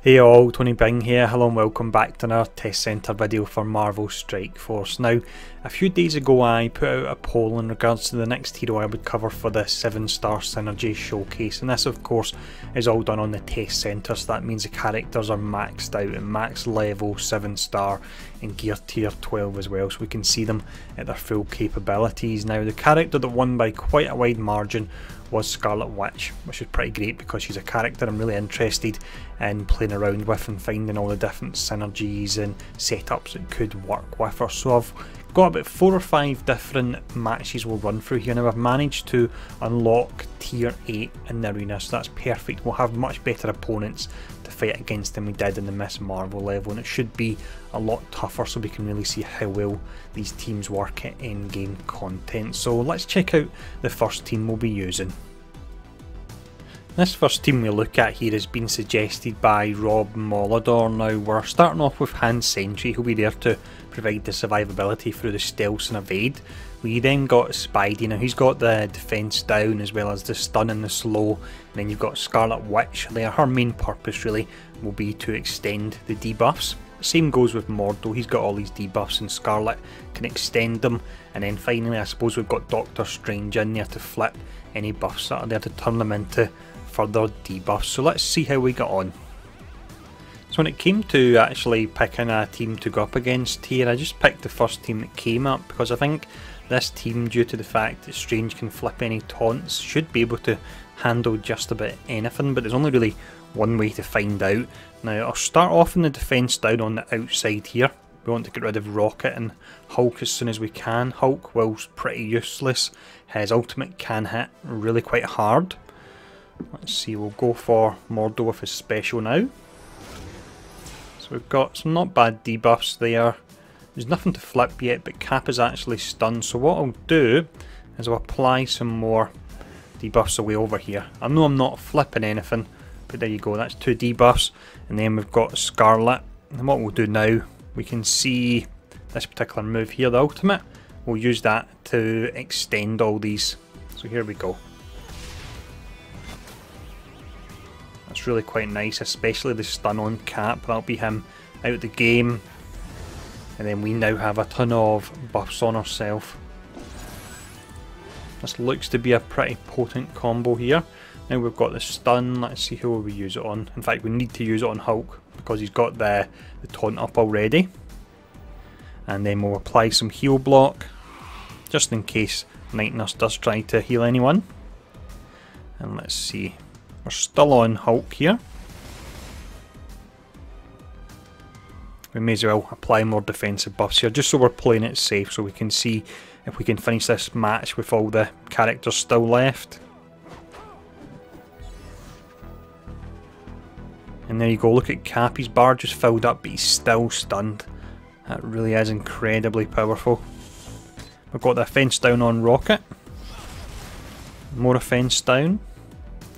Hey all, Tony Bing here. Hello and welcome back to another test centre video for Marvel Strike Force. Now, a few days ago I put out a poll in regards to the next hero I would cover for the 7-star Synergy Showcase, and this of course is all done on the test centre, so that means the characters are maxed out at max level 7-star and gear tier 12 as well, so we can see them at their full capabilities. Now, the character that won by quite a wide margin was Scarlet Witch, which is pretty great because she's a character I'm really interested in playing around with and finding all the different synergies and setups that could work with her. So I've got about 4 or 5 different matches we'll run through here. Now I've managed to unlock tier 8 in the arena, so that's perfect. We'll have much better opponents to fight against than we did in the Miss Marvel level, and it should be a lot tougher so we can really see how well these teams work at in-game content. So let's check out the first team we'll be using. This first team we look at here has been suggested by Rob Mollador. Now we're starting off with Hand Sentry, who'll be there to provide the survivability through the stealth and evade. We then got Spidey. Now he's got the defense down as well as the stun and the slow, and then you've got Scarlet Witch there. Her main purpose really will be to extend the debuffs. Same goes with Mordo, he's got all these debuffs and Scarlet can extend them. And then finally I suppose we've got Doctor Strange in there to flip any buffs that are there to turn them into further debuffs. So let's see how we got on. So when it came to actually picking a team to go up against here, I just picked the first team that came up because I think this team, due to the fact that Strange can flip any taunts, should be able to handle just about anything, but there's only really one way to find out. Now I'll start off in the defense down on the outside here. We want to get rid of Rocket and Hulk as soon as we can. Hulk, whilst pretty useless, his ultimate can hit really quite hard. Let's see, we'll go for Mordo with his special now. So we've got some not bad debuffs there. There's nothing to flip yet, but Cap is actually stunned. So what I'll do is I'll apply some more debuffs away over here. I know I'm not flipping anything, but there you go, that's 2 debuffs. And then we've got Scarlet. And what we'll do now, we can see this particular move here, the ultimate. We'll use that to extend all these. So here we go. That's really quite nice, especially the stun on Cap. That'll be him out of the game. And then we now have a ton of buffs on ourselves. This looks to be a pretty potent combo here. Now we've got the stun, let's see who we use it on. In fact, we need to use it on Hulk because he's got the taunt up already. And then we'll apply some heal block, just in case Night Nurse does try to heal anyone. And let's see. We're still on Hulk here. We may as well apply more defensive buffs here, just so we're playing it safe, so we can see if we can finish this match with all the characters still left. And there you go, look at Cap, his bar just filled up, but he's still stunned. That really is incredibly powerful. We've got the offense down on Rocket. More offense down.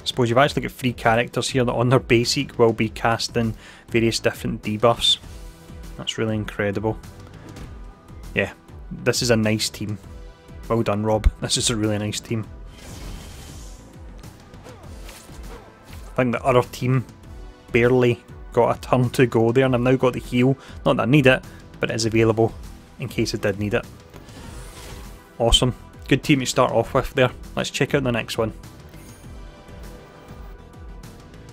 I suppose you've actually got 3 characters here that on their basic will be casting various different debuffs. That's really incredible. Yeah, this is a nice team. Well done, Rob. This is a really nice team. I think the other team barely got a turn to go there, and I've now got the heal. Not that I need it, but it is available in case I did need it. Awesome. Good team to start off with there. Let's check out the next one.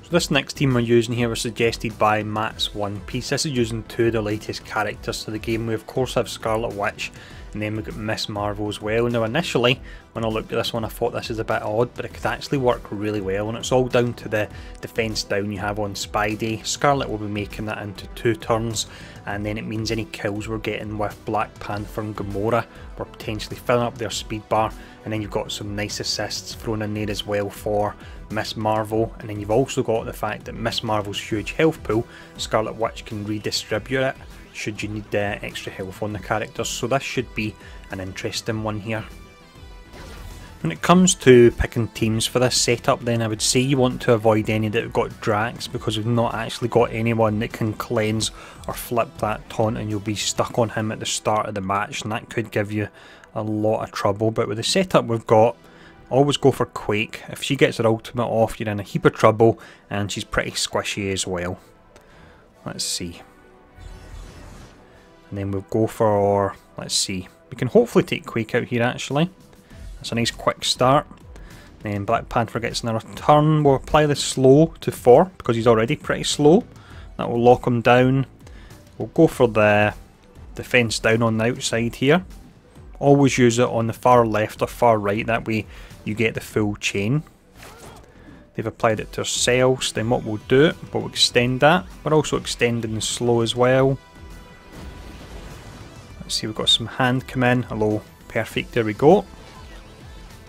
This next team we're using here was suggested by Matt's One Piece. This is using 2 of the latest characters to the game. We of course have Scarlet Witch, and then we've got Miss Marvel as well. Now initially, when I looked at this one, I thought this is a bit odd, but it could actually work really well, and it's all down to the defense down you have on Spidey. Scarlet will be making that into 2 turns, and then it means any kills we're getting with Black Panther and Gamora, we're potentially filling up their speed bar, and then you've got some nice assists thrown in there as well for Miss Marvel. And then you've also got the fact that Miss Marvel's huge health pool, Scarlet Witch can redistribute it should you need extra health on the characters, so this should be an interesting one here. When it comes to picking teams for this setup, then I would say you want to avoid any that have got Drax, because we've not actually got anyone that can cleanse or flip that taunt, and you'll be stuck on him at the start of the match, and that could give you a lot of trouble. But with the setup we've got, always go for Quake. If she gets her ultimate off, you're in a heap of trouble, and she's pretty squishy as well. Let's see. And then we'll go for, let's see, we can hopefully take Quake out here actually. That's a nice quick start. Then Black Panther gets another turn. We'll apply the slow to 4 because he's already pretty slow. That will lock him down. We'll go for the defense down on the outside here. Always use it on the far left or far right, that way you get the full chain. They've applied it to ourselves, then what we'll do, we'll extend that. We're also extending the slow as well. Let's see, we've got some hand come in. Hello, perfect, there we go.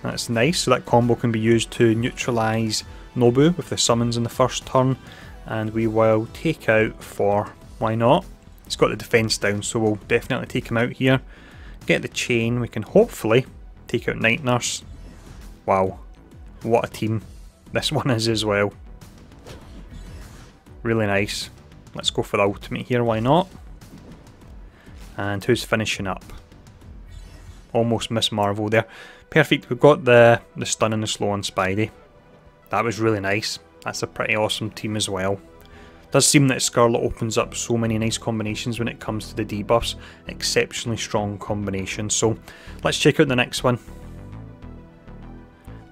That's nice, so that combo can be used to neutralise Nobu with the summons in the first turn. And we will take out for, why not? He's got the defense down, so we'll definitely take him out here. Get the chain, we can hopefully take out Night Nurse. Wow, what a team this one is as well. Really nice. Let's go for the ultimate here, why not? And who's finishing up? Almost Miss Marvel there. Perfect, we've got the stun and the slow on Spidey. That was really nice. That's a pretty awesome team as well. Does seem that Scarlet opens up so many nice combinations when it comes to the debuffs. Exceptionally strong combinations. So let's check out the next one.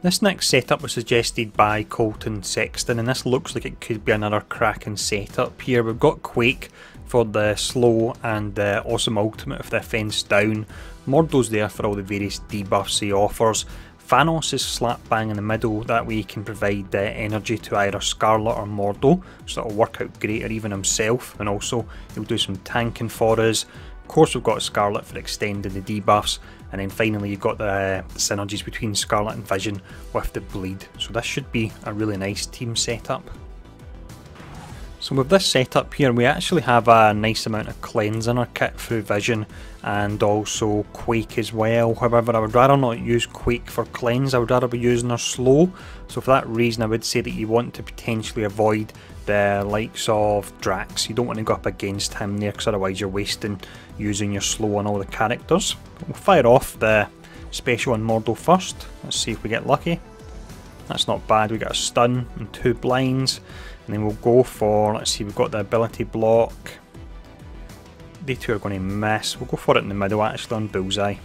This next setup was suggested by Colton Sexton, and this looks like it could be another cracking setup here. We've got Quake for the slow and the awesome ultimate with the defense down. Mordo's there for all the various debuffs he offers. Thanos is slap bang in the middle, that way he can provide energy to either Scarlet or Mordo, so that'll work out great, or even himself, and also he'll do some tanking for us. Of course we've got Scarlet for extending the debuffs, and then finally you've got the synergies between Scarlet and Vision with the bleed, so this should be a really nice team setup. So with this setup here, we actually have a nice amount of cleanse in our kit through Vision and also Quake as well. However, I would rather not use Quake for cleanse, I would rather be using our slow. So for that reason I would say that you want to potentially avoid the likes of Drax. You don't want to go up against him there because otherwise you're wasting using your slow on all the characters. We'll fire off the special on Mordo first. Let's see if we get lucky. That's not bad, we got a stun and 2 blinds. And then we'll go for, let's see, we've got the ability block. They two are going to miss. We'll go for it in the middle actually on Bullseye.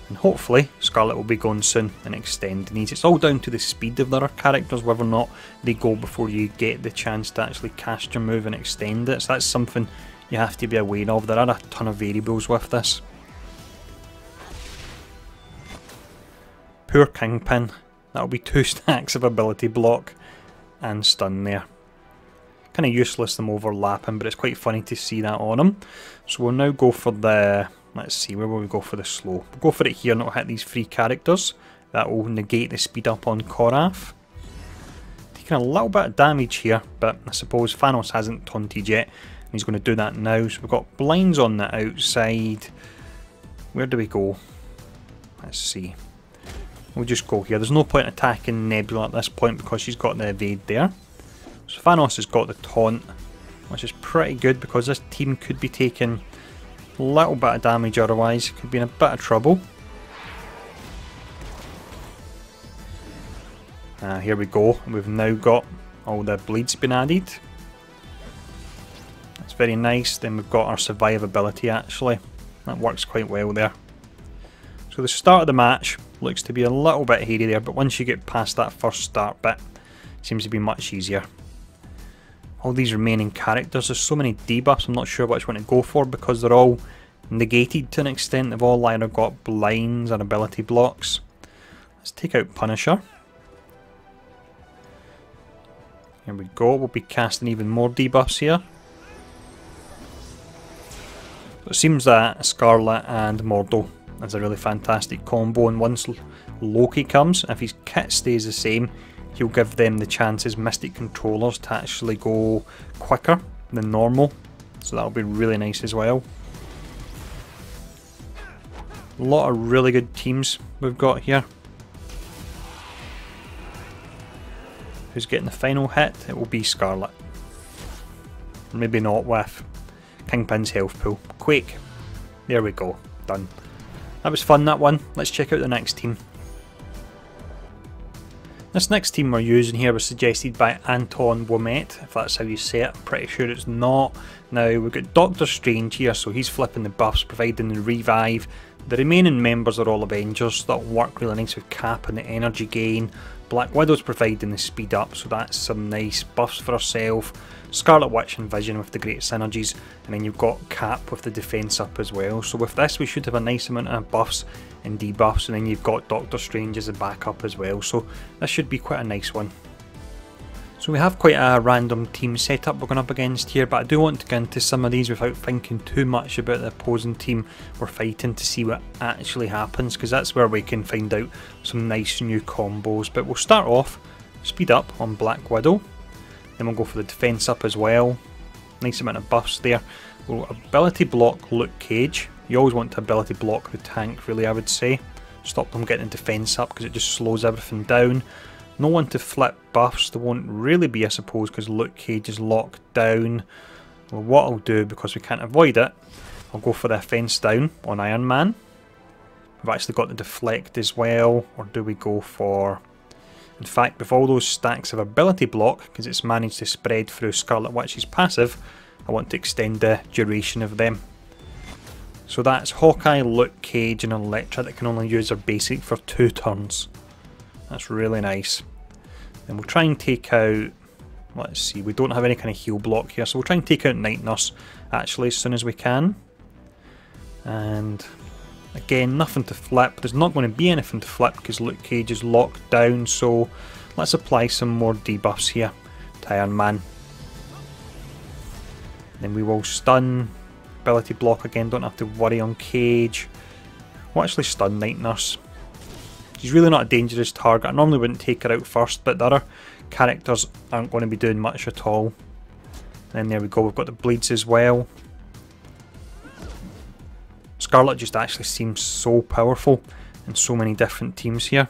And hopefully Scarlet will be going soon and extending these. It's all down to the speed of their characters, whether or not they go before you get the chance to actually cast your move and extend it. So that's something you have to be aware of. There are a ton of variables with this. Poor Kingpin. That'll be 2 stacks of ability block and stun there. Kind of useless them overlapping, but it's quite funny to see that on him. So we'll now go for the, let's see, where will we go for the slow? We'll go for it here and it'll hit these 3 characters. That will negate the speed up on Korath. Taking a little bit of damage here, but I suppose Thanos hasn't taunted yet, and he's going to do that now. So we've got blinds on the outside. Where do we go? Let's see. We'll just go here. There's no point attacking Nebula at this point because she's got the evade there. So Thanos has got the taunt, which is pretty good because this team could be taking a little bit of damage otherwise. Could be in a bit of trouble. Here we go. We've now got all the bleeds been added. That's very nice. Then we've got our survivability actually. That works quite well there. So the start of the match looks to be a little bit hairy there, but once you get past that first start bit, it seems to be much easier. All these remaining characters, there's so many debuffs, I'm not sure which one to go for because they're all negated to an extent. They've all either got blinds or ability blocks. Let's take out Punisher. Here we go, we'll be casting even more debuffs here. So it seems that Scarlet and Mordo is a really fantastic combo, and once Loki comes, if his kit stays the same, he'll give them the chance as Mystic Controllers to actually go quicker than normal, so that'll be really nice as well. A lot of really good teams we've got here. Who's getting the final hit? It will be Scarlet. Maybe not with Kingpin's health pool. Quake. There we go. Done. That was fun, that one. Let's check out the next team. This next team we're using here was suggested by Anton Womet, if that's how you say it. I'm pretty sure it's not. Now we've got Doctor Strange here, so he's flipping the buffs, providing the revive. The remaining members are all Avengers, that'll work really nice with Cap and the energy gain. Black Widow's providing the speed up, so that's some nice buffs for herself. Scarlet Witch and Vision with the great synergies, and then you've got Cap with the defense up as well. So with this we should have a nice amount of buffs and debuffs, and then you've got Doctor Strange as a backup as well, so this should be quite a nice one. So we have quite a random team setup we're going up against here, but I do want to get into some of these without thinking too much about the opposing team we're fighting to see what actually happens, because that's where we can find out some nice new combos. But we'll start off speed up on Black Widow, then we'll go for the defense up as well. Nice amount of buffs there. We'll ability block Luke Cage. You always want to ability block the tank, really, I would say. Stop them getting defense up because it just slows everything down. No one to flip buffs. There won't really be, I suppose, because Luke Cage is locked down. Well, what I'll do, because we can't avoid it, I'll go for the offense down on Iron Man. We've actually got the deflect as well, or do we go for... In fact, with all those stacks of ability block, because it's managed to spread through Scarlet Witch's passive, I want to extend the duration of them. So that's Hawkeye, Luke Cage and Elektra that can only use their basic for 2 turns. That's really nice. Then we'll try and take out... Let's see, we don't have any kind of heal block here, so we'll try and take out Night Nurse actually as soon as we can. And again, nothing to flip. There's not going to be anything to flip because Luke Cage is locked down, so let's apply some more debuffs here to Iron Man. Then we will stun, ability block again, don't have to worry on Cage. We'll actually stun Night Nurse. She's really not a dangerous target. I normally wouldn't take her out first, but the other characters aren't going to be doing much at all. And then there we go, we've got the bleeds as well. Scarlet just actually seems so powerful in so many different teams here.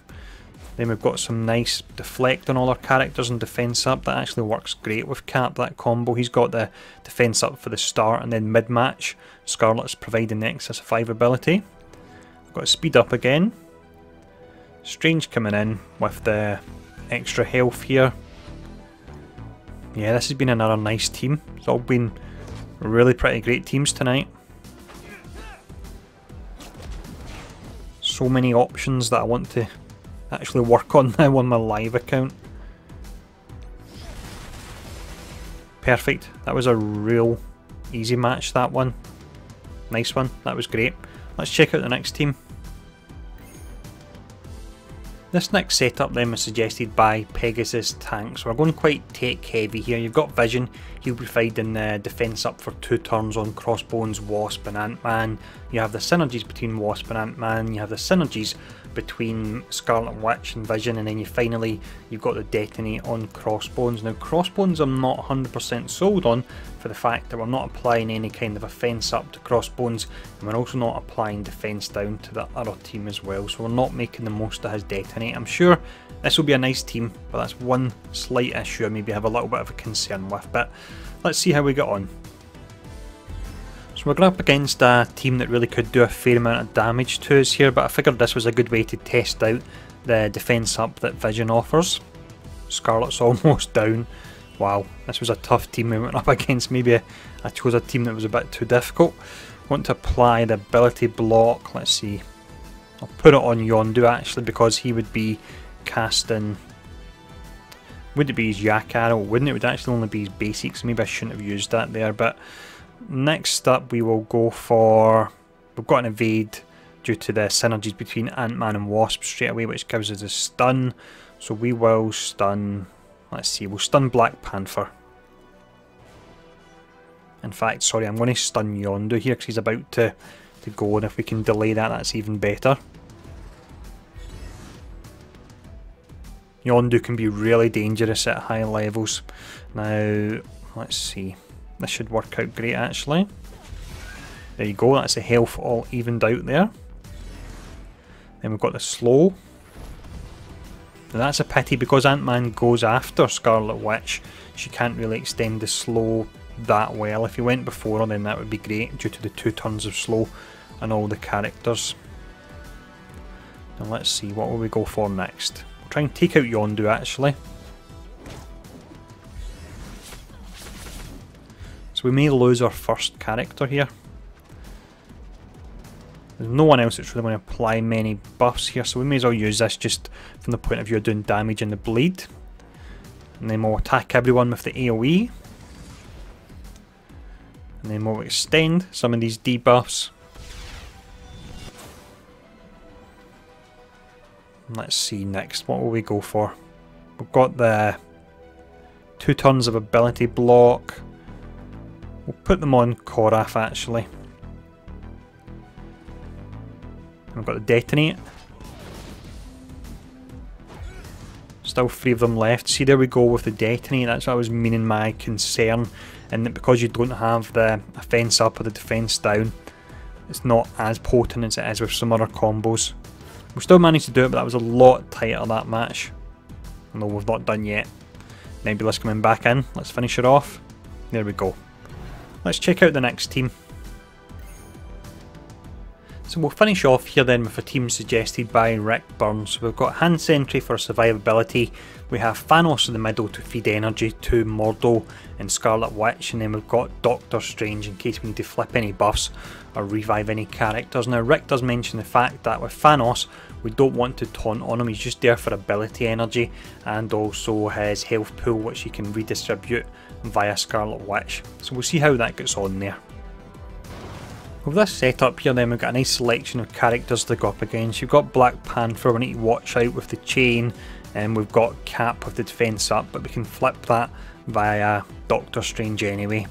Then we've got some nice deflect on all our characters and defense up. That actually works great with Cap, that combo. He's got the defense up for the start, and then mid-match Scarlet's providing the excess 5 ability. We've got speed up again. Strange coming in with the extra health here. Yeah, this has been another nice team. It's all been really pretty great teams tonight. So many options that I want to actually work on now on my live account. Perfect. That was a real easy match, that one. Nice one. That was great. Let's check out the next team. This next setup then was suggested by Pegasus Tanks. We're going quite tech heavy here. You've got Vision, he'll be providing the defense up for 2 turns on Crossbones, Wasp and Ant-Man. You have the synergies between Wasp and Ant-Man, you have the synergies between Scarlet Witch and Vision, and then you've got the detonate on Crossbones. Now Crossbones I'm not 100% sold on for the fact that we're not applying any kind of offense up to Crossbones, and we're also not applying defense down to the other team as well, so we're not making the most of his detonate. I'm sure this will be a nice team, but that's one slight issue I maybe have a little bit of a concern with, but let's see how we get on. So we're going up against a team that really could do a fair amount of damage to us here, but I figured this was a good way to test out the defense up that Vision offers. Scarlet's almost down. Wow, this was a tough team we went up against. Maybe I chose a team that was a bit too difficult. I want to apply the ability block. Let's see. I'll put it on Yondu actually, because he would be casting... Would it be his Yak Arrow? Wouldn't it? It would actually only be his basics. Maybe I shouldn't have used that there, but... Next up we will go for... We've got an evade due to the synergies between Ant-Man and Wasp straight away, which gives us a stun. So we will stun... Let's see, we'll stun Black Panther. In fact, sorry, I'm going to stun Yondu here because he's about to go, and if we can delay that, that's even better. Yondu can be really dangerous at high levels. Now, let's see. This should work out great actually. There you go, that's the health all evened out there. Then we've got the slow. Now that's a pity because Ant-Man goes after Scarlet Witch. She can't really extend the slow that well. If he went before her, then that would be great due to the 2 turns of slow and all the characters. Now let's see, what will we go for next? Try and take out Yondu actually. So we may lose our first character here. There's no one else that's really going to apply many buffs here, so we may as well use this just from the point of view of doing damage and the bleed. And then we'll attack everyone with the AoE. And then we'll extend some of these debuffs. Let's see next, what will we go for? We've got the 2 turns of ability block. We'll put them on Korath actually. We've got the detonate. Still 3 of them left. See, there we go with the detonate. That's what I was meaning, my concern. And that because you don't have the offense up or the defense down, it's not as potent as it is with some other combos. We still managed to do it, but that was a lot tighter, that match. Although we've not done yet. Nebula's coming back in. Let's finish it off. There we go. Let's check out the next team. So we'll finish off here then with a team suggested by Rick Burns. So we've got Hand Sentry for survivability, we have Thanos in the middle to feed energy to Mordo and Scarlet Witch, and then we've got Doctor Strange in case we need to flip any buffs or revive any characters. Now Rick does mention the fact that with Thanos we don't want to taunt on him, he's just there for ability energy and also his health pool which he can redistribute via Scarlet Witch. So we'll see how that gets on there. With this setup here then we've got a nice selection of characters to go up against. You've got Black Panther, we need to watch out with the chain, and we've got Cap with the defense up, but we can flip that via Doctor Strange anyway.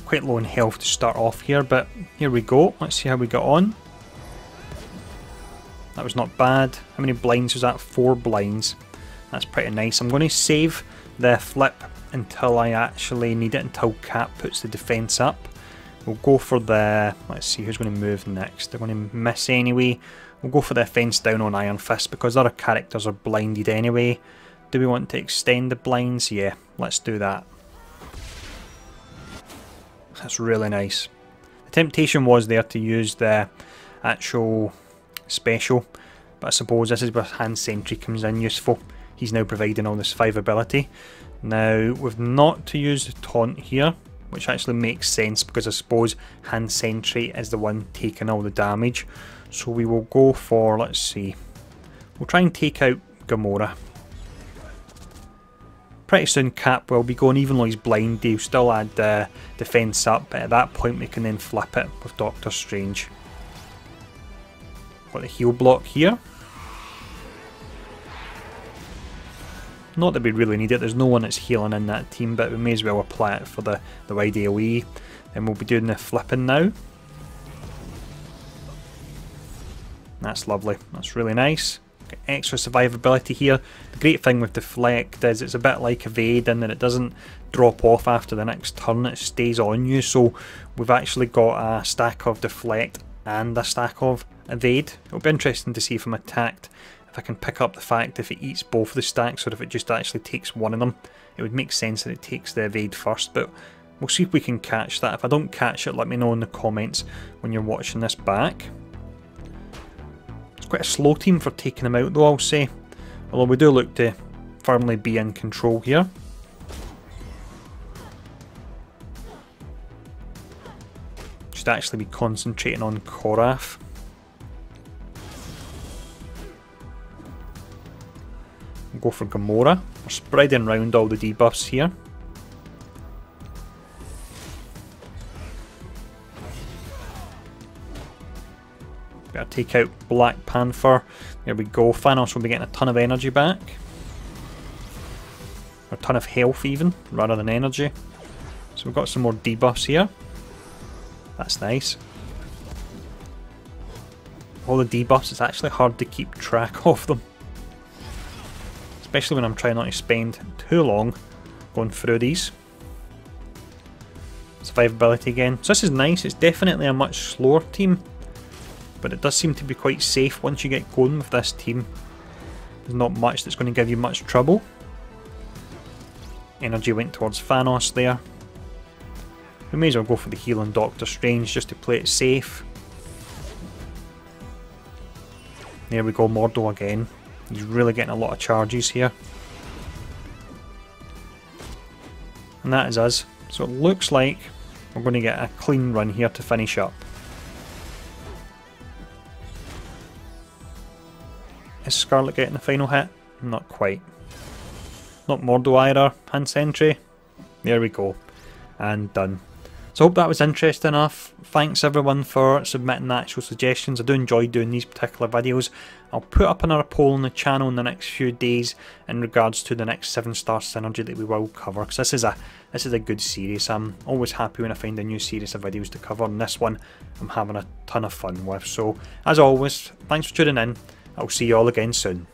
Quite low in health to start off here, but here we go. Let's see how we got on. That was not bad. How many blinds was that? 4 blinds. That's pretty nice. I'm going to save the flip until I actually need it, until Cap puts the defense up. We'll go for the, let's see who's going to move next. They're going to miss anyway. We'll go for the offense down on Iron Fist because other characters are blinded anyway. Do we want to extend the blinds? Yeah, let's do that. That's really nice. The temptation was there to use the actual special, but I suppose this is where Hand Sentry comes in useful. He's now providing all this survivability. Now, we've not to use the taunt here, which actually makes sense because I suppose Hand Sentry is the one taking all the damage. So we will go for, let's see, we'll try and take out Gamora. Pretty soon Cap will be going, even though he's blind, he'll still add the defense up, but at that point we can then flip it with Doctor Strange. Got the heal block here. Not that we really need it, there's no one that's healing in that team, but we may as well apply it for the wide AoE. Then we'll be doing the flipping now. That's lovely, that's really nice. Got extra survivability here. The great thing with Deflect is it's a bit like Evade in that it doesn't drop off after the next turn, it stays on you. So we've actually got a stack of Deflect and a stack of Evade. It'll be interesting to see if I'm attacked, if I can pick up the fact if it eats both the stacks or if it just actually takes one of them. It would make sense that it takes the Evade first, but we'll see if we can catch that. If I don't catch it, let me know in the comments when you're watching this back. It's quite a slow team for taking them out though, I'll say. Although we do look to firmly be in control here. Should actually be concentrating on Korath. We'll go for Gamora. We're spreading around all the debuffs here. Gotta take out Black Panther. There we go. Thanos will be getting a ton of energy back. Or a ton of health even, rather than energy. So we've got some more debuffs here. That's nice. All the debuffs, it's actually hard to keep track of them. Especially when I'm trying not to spend too long going through these. Survivability again. So this is nice, it's definitely a much slower team, but it does seem to be quite safe once you get going with this team. There's not much that's going to give you much trouble. Energy went towards Thanos there. We may as well go for the heal on Doctor Strange just to play it safe. There we go, Mordo again. He's really getting a lot of charges here. And that is us. So it looks like we're going to get a clean run here to finish up. Is Scarlet getting the final hit? Not quite. Not Mordo either. Hand Sentry. There we go. And done. So I hope that was interesting enough. Thanks everyone for submitting the actual suggestions. I do enjoy doing these particular videos. I'll put up another poll on the channel in the next few days in regards to the next 7-star synergy that we will cover, because this is a good series. I'm always happy when I find a new series of videos to cover, and this one I'm having a ton of fun with. So as always, thanks for tuning in. I'll see you all again soon.